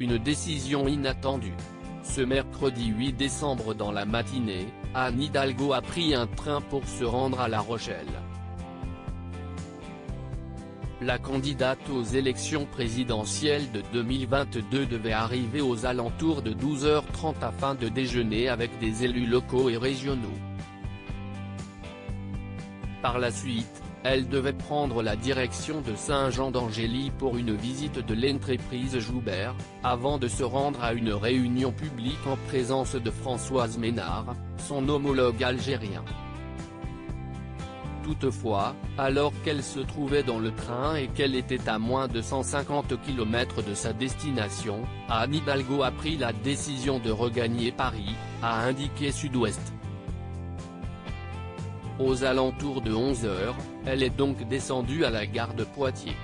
une décision inattendue. Ce mercredi 8 décembre dans la matinée, Anne Hidalgo a pris un train pour se rendre à La Rochelle. La candidate aux élections présidentielles de 2022 devait arriver aux alentours de 12h30 afin de déjeuner avec des élus locaux et régionaux. Par la suite, elle devait prendre la direction de Saint-Jean-d'Angély pour une visite de l'entreprise Joubert, avant de se rendre à une réunion publique en présence de Françoise Ménard, son homologue algérien. Toutefois, alors qu'elle se trouvait dans le train et qu'elle était à moins de 150 km de sa destination, Anne Hidalgo a pris la décision de regagner Paris, a indiqué Sud-Ouest. Aux alentours de 11h, elle est donc descendue à la gare de Poitiers.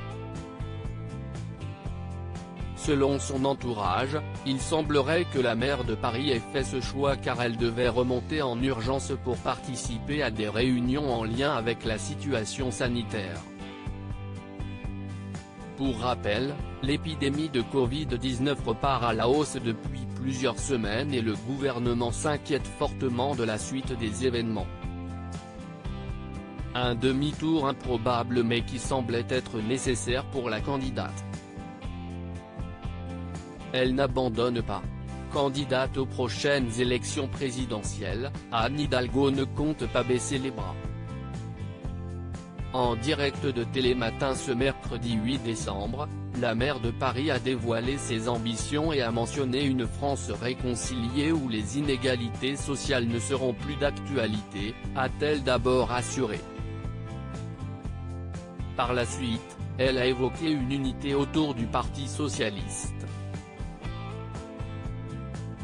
Selon son entourage, il semblerait que la maire de Paris ait fait ce choix car elle devait remonter en urgence pour participer à des réunions en lien avec la situation sanitaire. Pour rappel, l'épidémie de Covid-19 repart à la hausse depuis plusieurs semaines et le gouvernement s'inquiète fortement de la suite des événements. Un demi-tour improbable mais qui semblait être nécessaire pour la candidate. Elle n'abandonne pas. Candidate aux prochaines élections présidentielles, Anne Hidalgo ne compte pas baisser les bras. En direct de Télématin ce mercredi 8 décembre, la maire de Paris a dévoilé ses ambitions et a mentionné une France réconciliée où les inégalités sociales ne seront plus d'actualité, a-t-elle d'abord assuré. Par la suite, elle a évoqué une unité autour du Parti socialiste.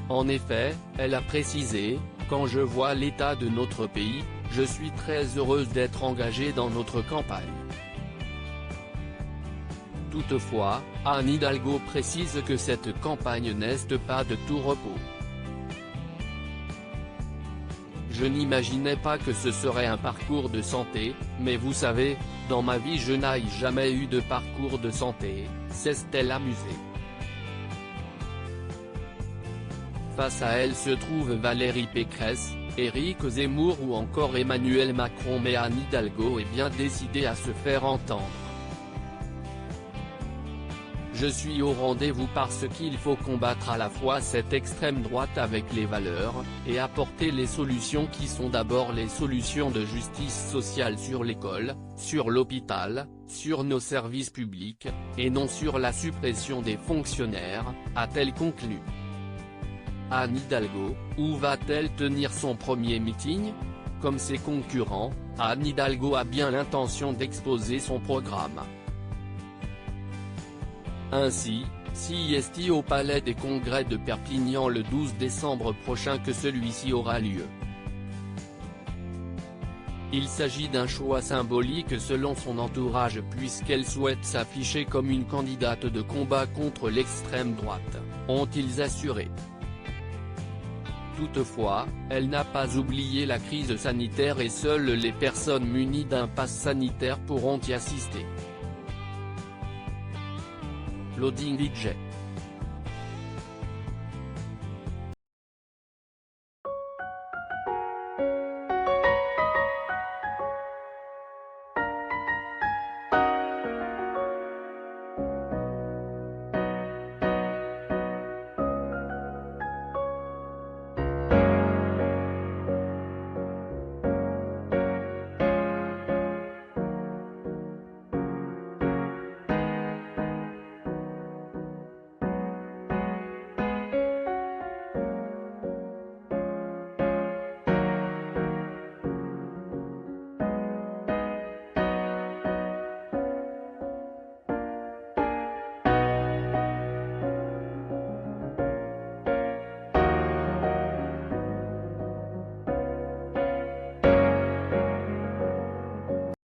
En effet, elle a précisé, « Quand je vois l'état de notre pays, je suis très heureuse d'être engagée dans notre campagne. » Toutefois, Anne Hidalgo précise que cette campagne n'est pas de tout repos. Je n'imaginais pas que ce serait un parcours de santé, mais vous savez, dans ma vie je n'ai jamais eu de parcours de santé, s'est-elle amusée. Face à elle se trouvent Valérie Pécresse, Éric Zemmour ou encore Emmanuel Macron mais Anne Hidalgo est bien décidée à se faire entendre. Je suis au rendez-vous parce qu'il faut combattre à la fois cette extrême droite avec les valeurs, et apporter les solutions qui sont d'abord les solutions de justice sociale sur l'école, sur l'hôpital, sur nos services publics, et non sur la suppression des fonctionnaires, a-t-elle conclu. Anne Hidalgo, où va-t-elle tenir son premier meeting? Comme ses concurrents, Anne Hidalgo a bien l'intention d'exposer son programme. Ainsi, c'est au Palais des Congrès de Perpignan le 12 décembre prochain que celui-ci aura lieu. Il s'agit d'un choix symbolique selon son entourage puisqu'elle souhaite s'afficher comme une candidate de combat contre l'extrême droite, ont-ils assuré. Toutefois, elle n'a pas oublié la crise sanitaire et seules les personnes munies d'un pass sanitaire pourront y assister. Loading DJ.